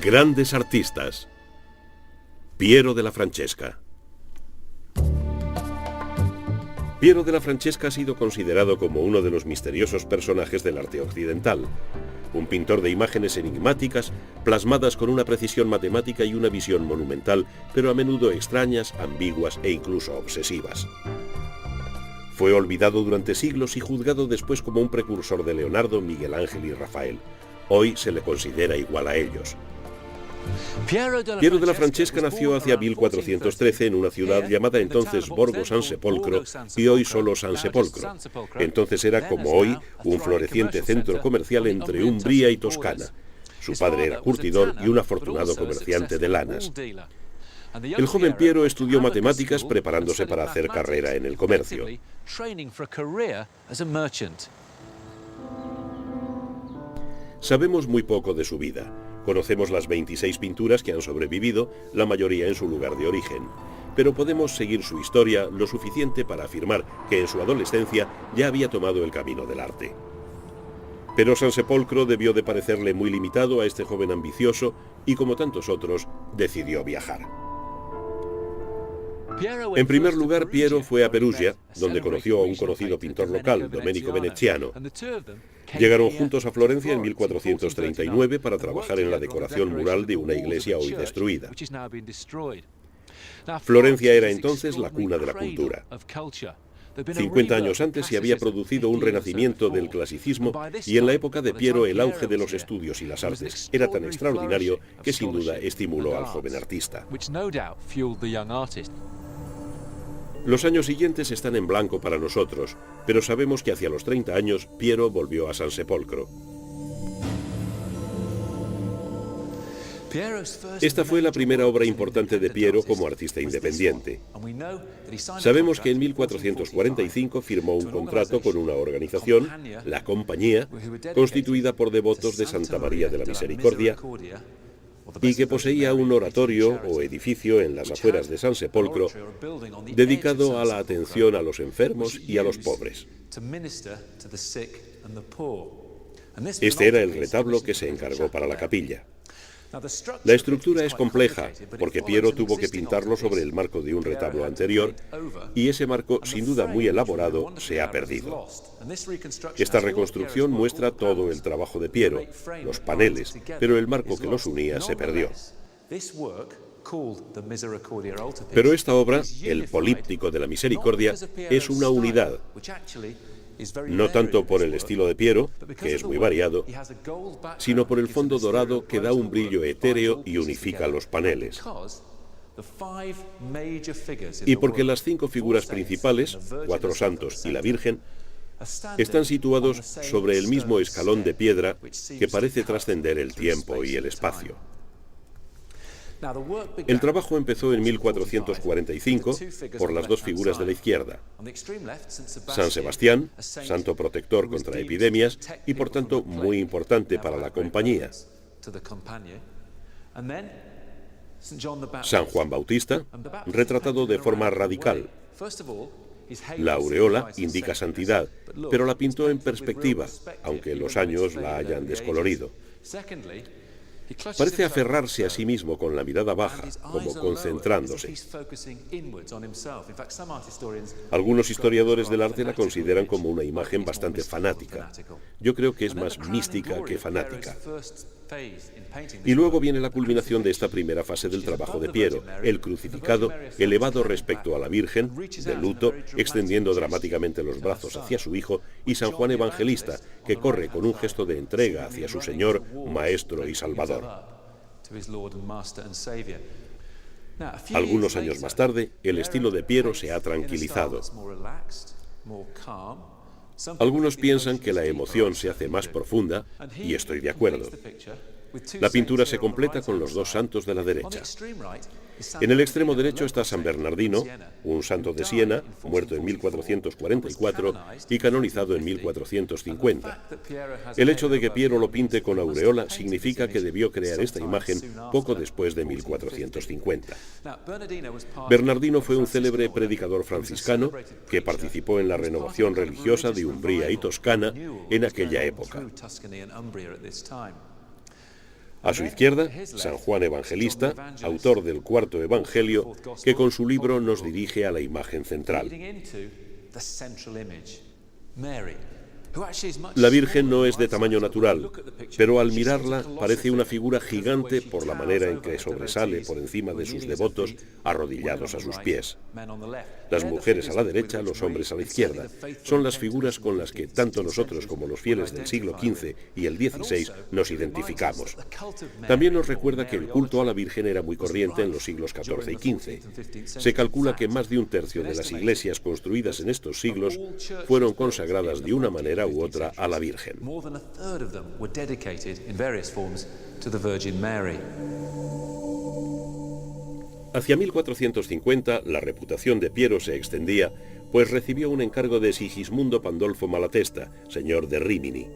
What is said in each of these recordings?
Grandes artistas. Piero della Francesca. Piero della Francesca ha sido considerado como uno de los misteriosos personajes del arte occidental. Un pintor de imágenes enigmáticas, plasmadas con una precisión matemática y una visión monumental, pero a menudo extrañas, ambiguas e incluso obsesivas. Fue olvidado durante siglos y juzgado después como un precursor de Leonardo, Miguel Ángel y Rafael. Hoy se le considera igual a ellos. Piero della Francesca nació hacia 1413 en una ciudad llamada entonces Borgo San Sepolcro y hoy solo San Sepolcro. Entonces era, como hoy, un floreciente centro comercial entre Umbría y Toscana. Su padre era curtidor y un afortunado comerciante de lanas. El joven Piero estudió matemáticas preparándose para hacer carrera en el comercio. Sabemos muy poco de su vida. Conocemos las 26 pinturas que han sobrevivido, la mayoría en su lugar de origen. Pero podemos seguir su historia lo suficiente para afirmar que en su adolescencia ya había tomado el camino del arte. Pero San Sepolcro debió de parecerle muy limitado a este joven ambicioso y, como tantos otros, decidió viajar. En primer lugar, Piero fue a Perugia, donde conoció a un conocido pintor local, Domenico Veneziano. Llegaron juntos a Florencia en 1439 para trabajar en la decoración mural de una iglesia hoy destruida. Florencia era entonces la cuna de la cultura. 50 años antes se había producido un renacimiento del clasicismo y en la época de Piero el auge de los estudios y las artes era tan extraordinario que sin duda estimuló al joven artista. Los años siguientes están en blanco para nosotros, pero sabemos que hacia los 30 años Piero volvió a San Sepolcro. Esta fue la primera obra importante de Piero como artista independiente. Sabemos que en 1445 firmó un contrato con una organización, la Compañía, constituida por devotos de Santa María de la Misericordia, y que poseía un oratorio o edificio en las afueras de San Sepolcro dedicado a la atención a los enfermos y a los pobres. Este era el retablo que se encargó para la capilla. La estructura es compleja, porque Piero tuvo que pintarlo sobre el marco de un retablo anterior, y ese marco, sin duda muy elaborado, se ha perdido. Esta reconstrucción muestra todo el trabajo de Piero, los paneles, pero el marco que los unía se perdió. Pero esta obra, el Políptico de la Misericordia, es una unidad. No tanto por el estilo de Piero, que es muy variado, sino por el fondo dorado que da un brillo etéreo y unifica los paneles. Y porque las 5 figuras principales, 4 santos y la Virgen, están situados sobre el mismo escalón de piedra que parece trascender el tiempo y el espacio. El trabajo empezó en 1445 por las 2 figuras de la izquierda. San Sebastián, santo protector contra epidemias y por tanto muy importante para la compañía. San Juan Bautista, retratado de forma radical. La aureola indica santidad, pero la pintó en perspectiva, aunque los años la hayan descolorido. Parece aferrarse a sí mismo con la mirada baja, como concentrándose. Algunos historiadores del arte la consideran como una imagen bastante fanática. Yo creo que es más mística que fanática. Y luego viene la culminación de esta primera fase del trabajo de Piero, el crucificado, elevado respecto a la Virgen, de luto, extendiendo dramáticamente los brazos hacia su hijo, y San Juan Evangelista, que corre con un gesto de entrega hacia su Señor, Maestro y Salvador. Algunos años más tarde, el estilo de Piero se ha tranquilizado. Algunos piensan que la emoción se hace más profunda, y estoy de acuerdo. La pintura se completa con los 2 santos de la derecha. En el extremo derecho está San Bernardino, un santo de Siena, muerto en 1444 y canonizado en 1450. El hecho de que Piero lo pinte con aureola significa que debió crear esta imagen poco después de 1450. Bernardino fue un célebre predicador franciscano que participó en la renovación religiosa de Umbría y Toscana en aquella época. A su izquierda, San Juan Evangelista, autor del cuarto Evangelio, que con su libro nos dirige a la imagen central. La Virgen no es de tamaño natural, pero al mirarla parece una figura gigante por la manera en que sobresale por encima de sus devotos arrodillados a sus pies. Las mujeres a la derecha, los hombres a la izquierda, son las figuras con las que tanto nosotros como los fieles del siglo XV y el XVI nos identificamos. También nos recuerda que el culto a la Virgen era muy corriente en los siglos XIV y XV. Se calcula que más de un tercio de las iglesias construidas en estos siglos fueron consagradas de una manera u otra a la Virgen. Hacia 1450 la reputación de Piero se extendía, pues recibió un encargo de Sigismundo Pandolfo Malatesta, señor de Rímini.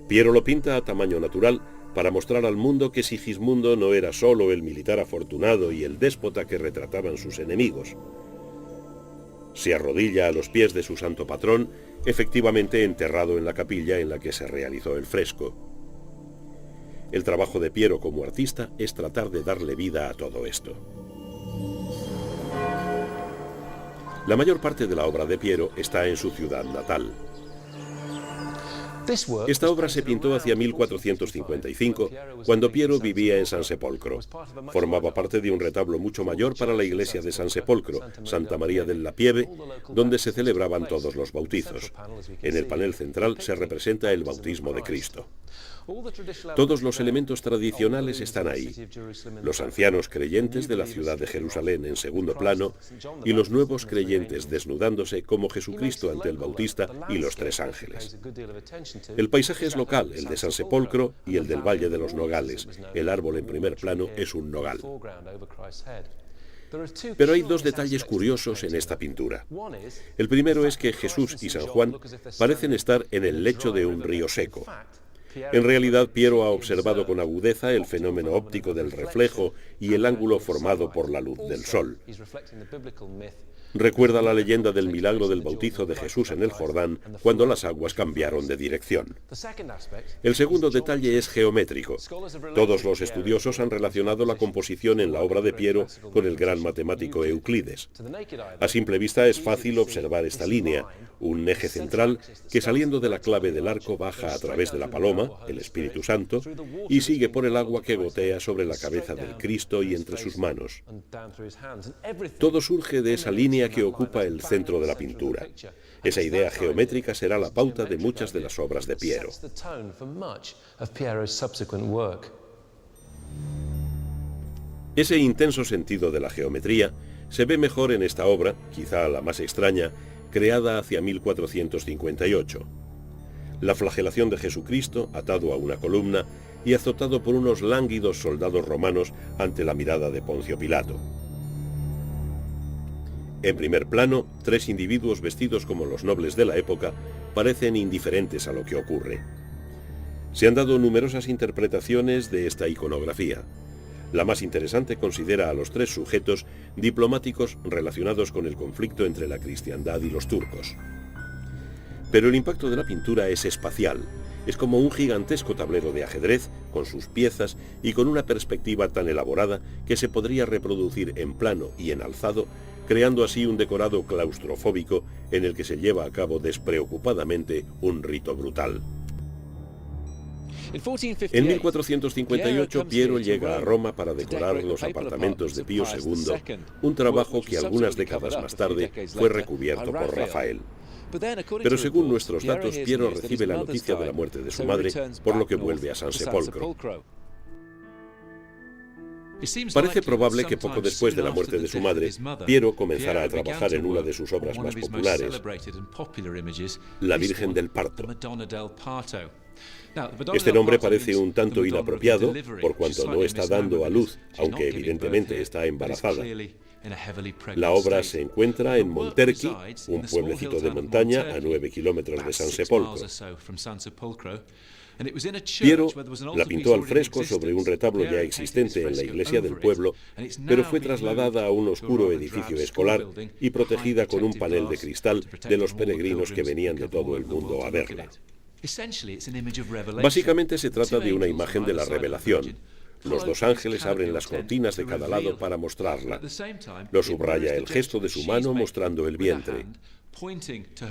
Piero lo pinta a tamaño natural para mostrar al mundo que Sigismundo no era solo el militar afortunado y el déspota que retrataban sus enemigos. Se arrodilla a los pies de su santo patrón, efectivamente enterrado en la capilla en la que se realizó el fresco. El trabajo de Piero como artista es tratar de darle vida a todo esto. La mayor parte de la obra de Piero está en su ciudad natal. Esta obra se pintó hacia 1455, cuando Piero vivía en San Sepolcro. Formaba parte de un retablo mucho mayor para la iglesia de San Sepolcro, Santa María del Lapieve, donde se celebraban todos los bautizos. En el panel central se representa el bautismo de Cristo. Todos los elementos tradicionales están ahí. Los ancianos creyentes de la ciudad de Jerusalén en segundo plano y los nuevos creyentes desnudándose como Jesucristo ante el Bautista y los tres ángeles. El paisaje es local, el de San Sepolcro y el del Valle de los Nogales. El árbol en primer plano es un nogal. Pero hay dos detalles curiosos en esta pintura. El primero es que Jesús y San Juan parecen estar en el lecho de un río seco. En realidad, Piero ha observado con agudeza el fenómeno óptico del reflejo y el ángulo formado por la luz del sol. Recuerda la leyenda del milagro del bautizo de Jesús en el Jordán, cuando las aguas cambiaron de dirección. El segundo detalle es geométrico. Todos los estudiosos han relacionado la composición en la obra de Piero con el gran matemático Euclides. A simple vista es fácil observar esta línea, un eje central que saliendo de la clave del arco baja a través de la paloma, el Espíritu Santo, y sigue por el agua que gotea sobre la cabeza del Cristo y entre sus manos. Todo surge de esa línea que ocupa el centro de la pintura. Esa idea geométrica será la pauta de muchas de las obras de Piero. Ese intenso sentido de la geometría se ve mejor en esta obra, quizá la más extraña, creada hacia 1458. La flagelación de Jesucristo, atado a una columna y azotado por unos lánguidos soldados romanos ante la mirada de Poncio Pilato. En primer plano, tres individuos vestidos como los nobles de la época parecen indiferentes a lo que ocurre. Se han dado numerosas interpretaciones de esta iconografía. La más interesante considera a los tres sujetos diplomáticos relacionados con el conflicto entre la cristiandad y los turcos. Pero el impacto de la pintura es espacial. Es como un gigantesco tablero de ajedrez, con sus piezas y con una perspectiva tan elaborada que se podría reproducir en plano y en alzado, creando así un decorado claustrofóbico en el que se lleva a cabo despreocupadamente un rito brutal. En 1458 Piero llega a Roma para decorar los apartamentos de Pío II, un trabajo que algunas décadas más tarde fue recubierto por Rafael. Pero según nuestros datos, Piero recibe la noticia de la muerte de su madre, por lo que vuelve a San Sepolcro. Parece probable que poco después de la muerte de su madre, Piero comenzara a trabajar en una de sus obras más populares, La Virgen del Parto. Este nombre parece un tanto inapropiado, por cuanto no está dando a luz, aunque evidentemente está embarazada. La obra se encuentra en Monterqui, un pueblecito de montaña a 9 kilómetros de San Sepolcro. Piero la pintó al fresco sobre un retablo ya existente en la iglesia del pueblo, pero fue trasladada a un oscuro edificio escolar y protegida con un panel de cristal de los peregrinos que venían de todo el mundo a verla. Básicamente se trata de una imagen de la revelación. Los dos ángeles abren las cortinas de cada lado para mostrarla. Lo subraya el gesto de su mano mostrando el vientre.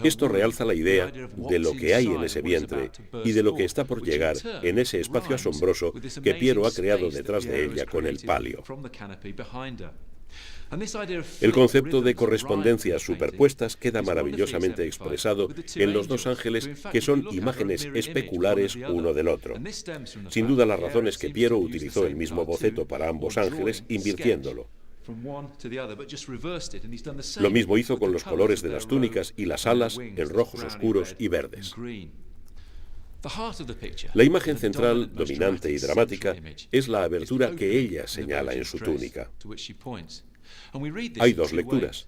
Esto realza la idea de lo que hay en ese vientre y de lo que está por llegar en ese espacio asombroso que Piero ha creado detrás de ella con el palio. El concepto de correspondencias superpuestas queda maravillosamente expresado en los dos ángeles, que son imágenes especulares uno del otro. Sin duda la razón es que Piero utilizó el mismo boceto para ambos ángeles, invirtiéndolo. Lo mismo hizo con los colores de las túnicas y las alas en rojos oscuros y verdes. La imagen central, dominante y dramática, es la abertura que ella señala en su túnica. Hay dos lecturas.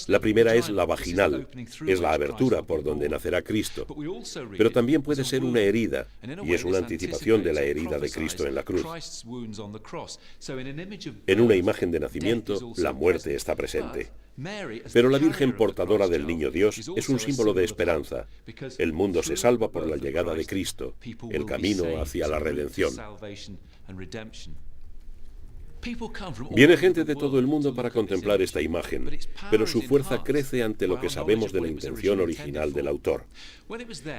La primera es la vaginal, es la abertura por donde nacerá Cristo, pero también puede ser una herida, y es una anticipación de la herida de Cristo en la cruz. En una imagen de nacimiento, la muerte está presente. Pero la Virgen portadora del Niño Dios es un símbolo de esperanza. El mundo se salva por la llegada de Cristo, el camino hacia la redención. Viene gente de todo el mundo para contemplar esta imagen, pero su fuerza crece ante lo que sabemos de la intención original del autor.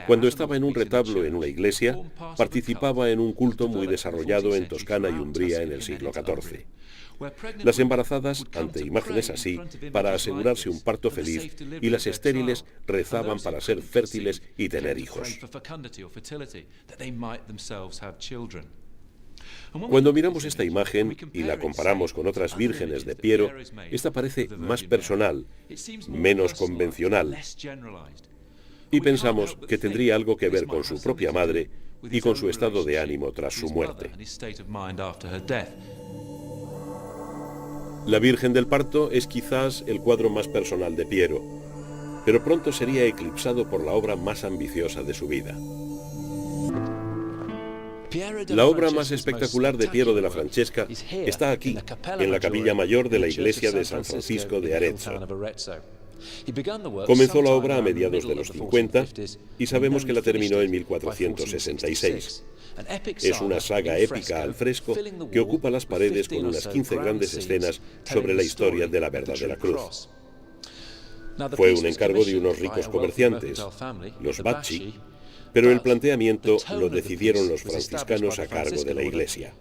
Cuando estaba en un retablo en una iglesia, participaba en un culto muy desarrollado en Toscana y Umbría en el siglo XIV. Las embarazadas, ante imágenes así, para asegurarse un parto feliz, y las estériles rezaban para ser fértiles y tener hijos. Cuando miramos esta imagen y la comparamos con otras vírgenes de Piero, esta parece más personal, menos convencional, y pensamos que tendría algo que ver con su propia madre y con su estado de ánimo tras su muerte. La Virgen del Parto es quizás el cuadro más personal de Piero, pero pronto sería eclipsado por la obra más ambiciosa de su vida. La obra más espectacular de Piero della Francesca está aquí, en la capilla mayor de la iglesia de San Francisco de Arezzo. Comenzó la obra a mediados de los 50 y sabemos que la terminó en 1466. Es una saga épica al fresco que ocupa las paredes con unas 15 grandes escenas sobre la historia de la verdadera cruz. Fue un encargo de unos ricos comerciantes, los Bacci, pero el planteamiento lo decidieron los franciscanos a cargo de la Iglesia.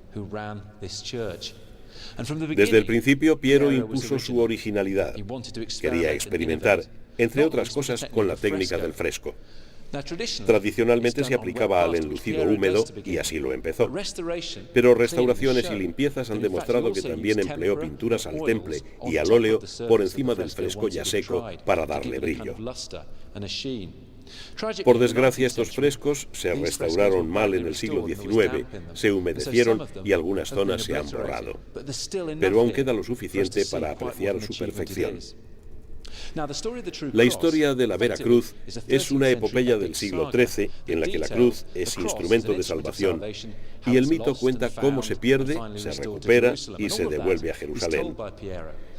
Desde el principio, Piero impuso su originalidad. Quería experimentar, entre otras cosas, con la técnica del fresco. Tradicionalmente se aplicaba al enlucido húmedo y así lo empezó. Pero restauraciones y limpiezas han demostrado que también empleó pinturas al temple y al óleo por encima del fresco ya seco para darle brillo. Por desgracia, estos frescos se restauraron mal en el siglo XIX, se humedecieron y algunas zonas se han borrado. Pero aún queda lo suficiente para apreciar su perfección. La historia de la Vera Cruz es una epopeya del siglo XIII en la que la cruz es instrumento de salvación y el mito cuenta cómo se pierde, se recupera y se devuelve a Jerusalén.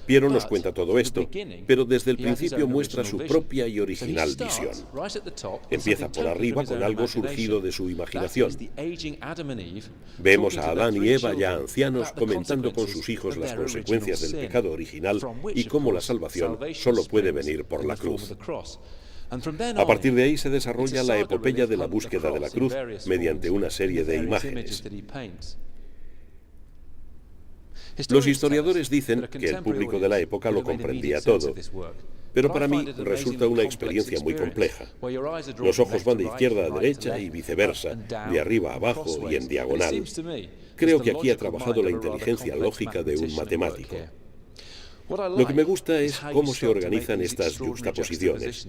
Piero nos cuenta todo esto, pero desde el principio muestra su propia y original visión. Empieza por arriba con algo surgido de su imaginación. Vemos a Adán y Eva ya ancianos comentando con sus hijos las consecuencias del pecado original y cómo la salvación solo puede venir por la cruz. A partir de ahí se desarrolla la epopeya de la búsqueda de la cruz mediante una serie de imágenes. Los historiadores dicen que el público de la época lo comprendía todo, pero para mí resulta una experiencia muy compleja. Los ojos van de izquierda a derecha y viceversa, de arriba a abajo y en diagonal. Creo que aquí ha trabajado la inteligencia lógica de un matemático. Lo que me gusta es cómo se organizan estas juxtaposiciones.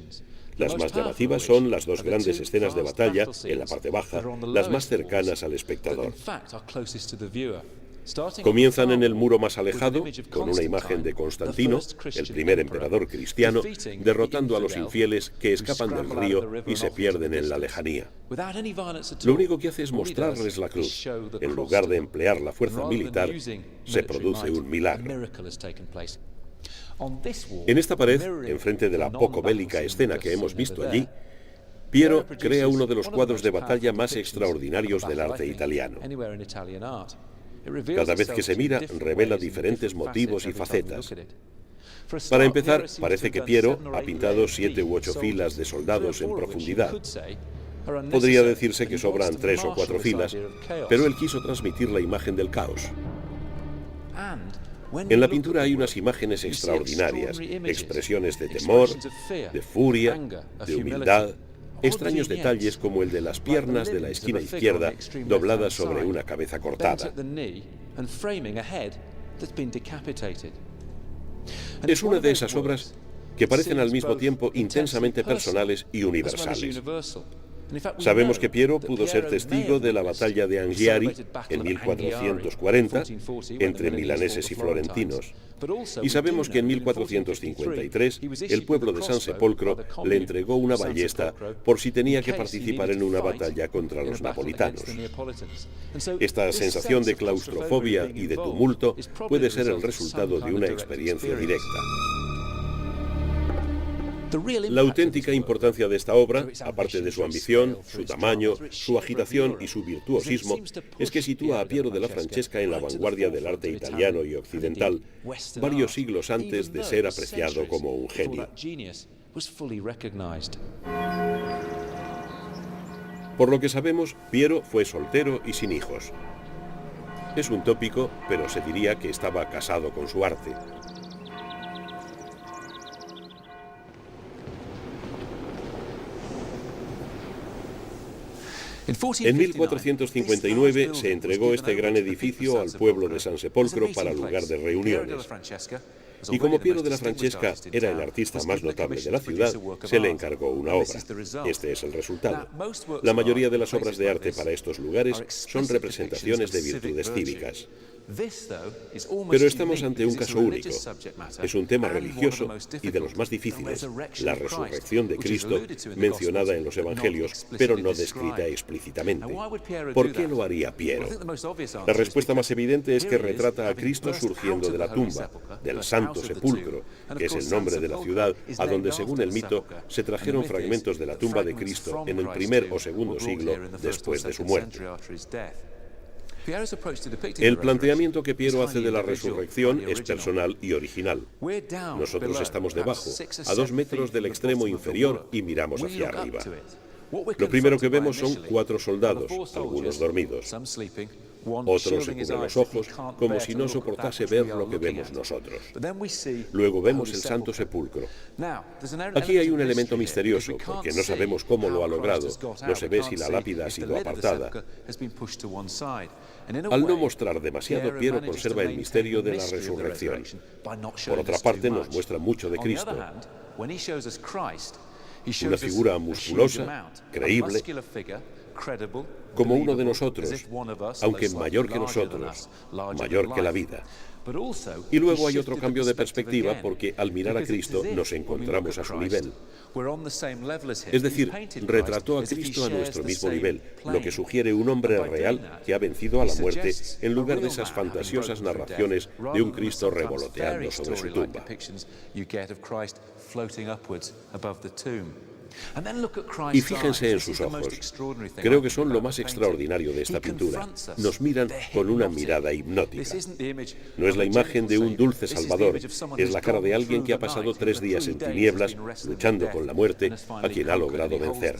Las más llamativas son las dos grandes escenas de batalla, en la parte baja, las más cercanas al espectador. Comienzan en el muro más alejado, con una imagen de Constantino, el primer emperador cristiano, derrotando a los infieles que escapan del río y se pierden en la lejanía. Lo único que hace es mostrarles la cruz. En lugar de emplear la fuerza militar, se produce un milagro. En esta pared, enfrente de la poco bélica escena que hemos visto allí, Piero crea uno de los cuadros de batalla más extraordinarios del arte italiano. Cada vez que se mira, revela diferentes motivos y facetas. Para empezar, parece que Piero ha pintado 7 u 8 filas de soldados en profundidad. Podría decirse que sobran 3 o 4 filas, pero él quiso transmitir la imagen del caos. En la pintura hay unas imágenes extraordinarias, expresiones de temor, de furia, de humildad, extraños detalles como el de las piernas de la esquina izquierda dobladas sobre una cabeza cortada. Es una de esas obras que parecen al mismo tiempo intensamente personales y universales. Sabemos que Piero pudo ser testigo de la batalla de Anghiari en 1440 entre milaneses y florentinos. Y sabemos que en 1453 el pueblo de San Sepolcro le entregó una ballesta por si tenía que participar en una batalla contra los napolitanos. Esta sensación de claustrofobia y de tumulto puede ser el resultado de una experiencia directa. La auténtica importancia de esta obra, aparte de su ambición, su tamaño, su agitación y su virtuosismo, es que sitúa a Piero della Francesca en la vanguardia del arte italiano y occidental, varios siglos antes de ser apreciado como un genio. Por lo que sabemos, Piero fue soltero y sin hijos. Es un tópico, pero se diría que estaba casado con su arte. En 1459 se entregó este gran edificio al pueblo de San Sepolcro para lugar de reuniones. Y como Piero della Francesca era el artista más notable de la ciudad, se le encargó una obra. Este es el resultado. La mayoría de las obras de arte para estos lugares son representaciones de virtudes cívicas. Pero estamos ante un caso único. Es un tema religioso y de los más difíciles, la resurrección de Cristo, mencionada en los Evangelios, pero no descrita explícitamente. ¿Por qué lo haría Piero? La respuesta más evidente es que retrata a Cristo surgiendo de la tumba, del Santo Sepulcro, que es el nombre de la ciudad a donde, según el mito, se trajeron fragmentos de la tumba de Cristo en el primer o segundo siglo después de su muerte. El planteamiento que Piero hace de la resurrección es personal y original. Nosotros estamos debajo, a 2 metros del extremo inferior, y miramos hacia arriba. Lo primero que vemos son 4 soldados, algunos dormidos. Otros se cubren los ojos, como si no soportase ver lo que vemos nosotros. Luego vemos el Santo Sepulcro. Aquí hay un elemento misterioso, porque no sabemos cómo lo ha logrado. No se ve si la lápida ha sido apartada. Al no mostrar demasiado, Piero conserva el misterio de la resurrección. Por otra parte, nos muestra mucho de Cristo. Una figura musculosa, creíble, como uno de nosotros, aunque mayor que nosotros, mayor que la vida. Y luego hay otro cambio de perspectiva porque al mirar a Cristo nos encontramos a su nivel. Es decir, retrató a Cristo a nuestro mismo nivel, lo que sugiere un hombre real que ha vencido a la muerte en lugar de esas fantasiosas narraciones de un Cristo revoloteando sobre su tumba. Y fíjense en sus ojos. Creo que son lo más extraordinario de esta pintura. Nos miran con una mirada hipnótica. No es la imagen de un dulce salvador, es la cara de alguien que ha pasado 3 días en tinieblas, luchando con la muerte, a quien ha logrado vencer.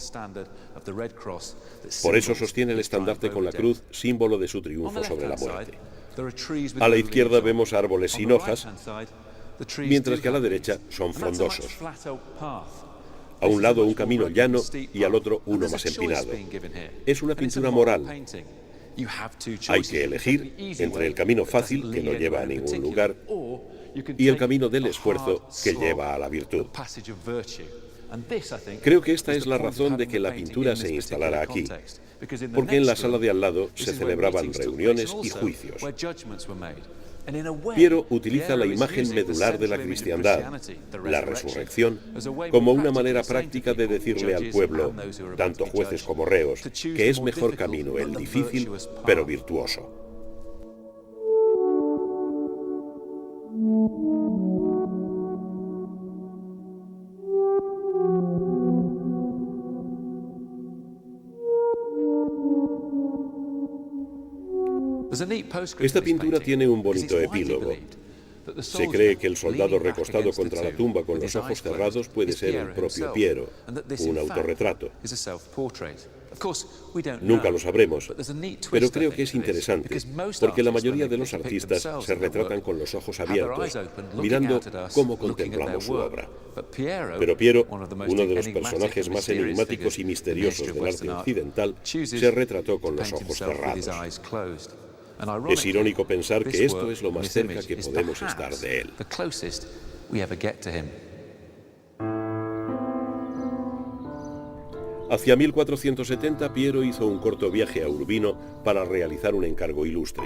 Por eso sostiene el estandarte con la cruz, símbolo de su triunfo sobre la muerte. A la izquierda vemos árboles sin hojas, mientras que a la derecha son frondosos. A un lado un camino llano y al otro uno más empinado. Es una pintura moral. Hay que elegir entre el camino fácil, que no lleva a ningún lugar, y el camino del esfuerzo, que lleva a la virtud. Creo que esta es la razón de que la pintura se instalara aquí, porque en la sala de al lado se celebraban reuniones y juicios. Piero utiliza la imagen medular de la cristiandad, la resurrección, como una manera práctica de decirle al pueblo, tanto jueces como reos, que es mejor camino el difícil, pero virtuoso. Esta pintura tiene un bonito epílogo. Se cree que el soldado recostado contra la tumba con los ojos cerrados puede ser el propio Piero, un autorretrato. Nunca lo sabremos, pero creo que es interesante, porque la mayoría de los artistas se retratan con los ojos abiertos, mirando cómo contemplamos su obra. Pero Piero, uno de los personajes más enigmáticos y misteriosos del arte occidental, se retrató con los ojos cerrados. Es irónico pensar que esto es lo más cerca que podemos estar de él. Hacia 1470, Piero hizo un corto viaje a Urbino para realizar un encargo ilustre.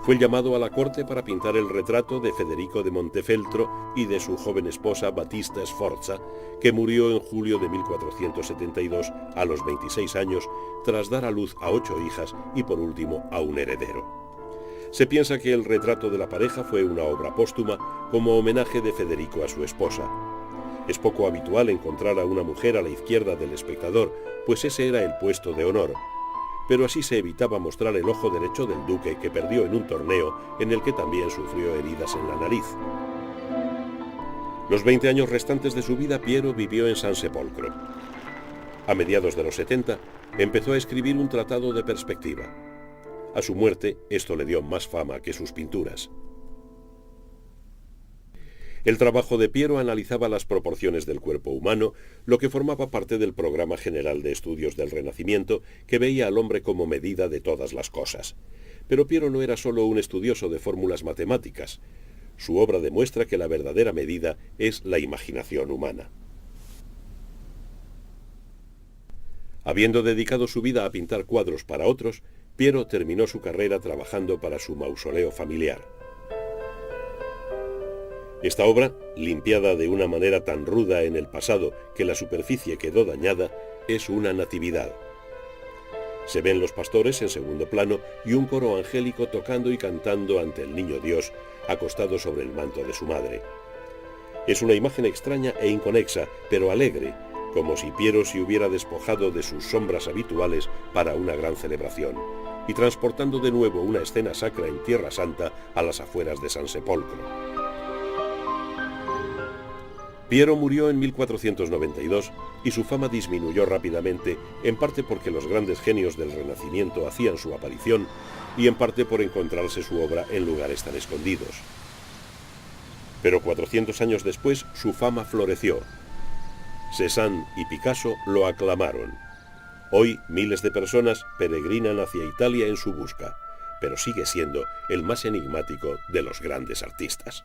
Fue llamado a la corte para pintar el retrato de Federico de Montefeltro y de su joven esposa Battista Sforza, que murió en julio de 1472 a los 26 años, tras dar a luz a 8 hijas y por último a un heredero. Se piensa que el retrato de la pareja fue una obra póstuma como homenaje de Federico a su esposa. Es poco habitual encontrar a una mujer a la izquierda del espectador, pues ese era el puesto de honor. Pero así se evitaba mostrar el ojo derecho del duque, que perdió en un torneo en el que también sufrió heridas en la nariz. Los 20 años restantes de su vida, Piero vivió en San Sepolcro. A mediados de los 70, empezó a escribir un tratado de perspectiva. A su muerte, esto le dio más fama que sus pinturas. El trabajo de Piero analizaba las proporciones del cuerpo humano, lo que formaba parte del programa general de estudios del Renacimiento, que veía al hombre como medida de todas las cosas. Pero Piero no era solo un estudioso de fórmulas matemáticas. Su obra demuestra que la verdadera medida es la imaginación humana. Habiendo dedicado su vida a pintar cuadros para otros, Piero terminó su carrera trabajando para su mausoleo familiar. Esta obra, limpiada de una manera tan ruda en el pasado que la superficie quedó dañada, es una natividad. Se ven los pastores en segundo plano y un coro angélico tocando y cantando ante el niño Dios, acostado sobre el manto de su madre. Es una imagen extraña e inconexa, pero alegre, como si Piero se hubiera despojado de sus sombras habituales para una gran celebración, y transportando de nuevo una escena sacra en Tierra Santa a las afueras de San Sepolcro. Piero murió en 1492 y su fama disminuyó rápidamente, en parte porque los grandes genios del Renacimiento hacían su aparición y en parte por encontrarse su obra en lugares tan escondidos. Pero 400 años después su fama floreció. Cézanne y Picasso lo aclamaron. Hoy miles de personas peregrinan hacia Italia en su busca, pero sigue siendo el más enigmático de los grandes artistas.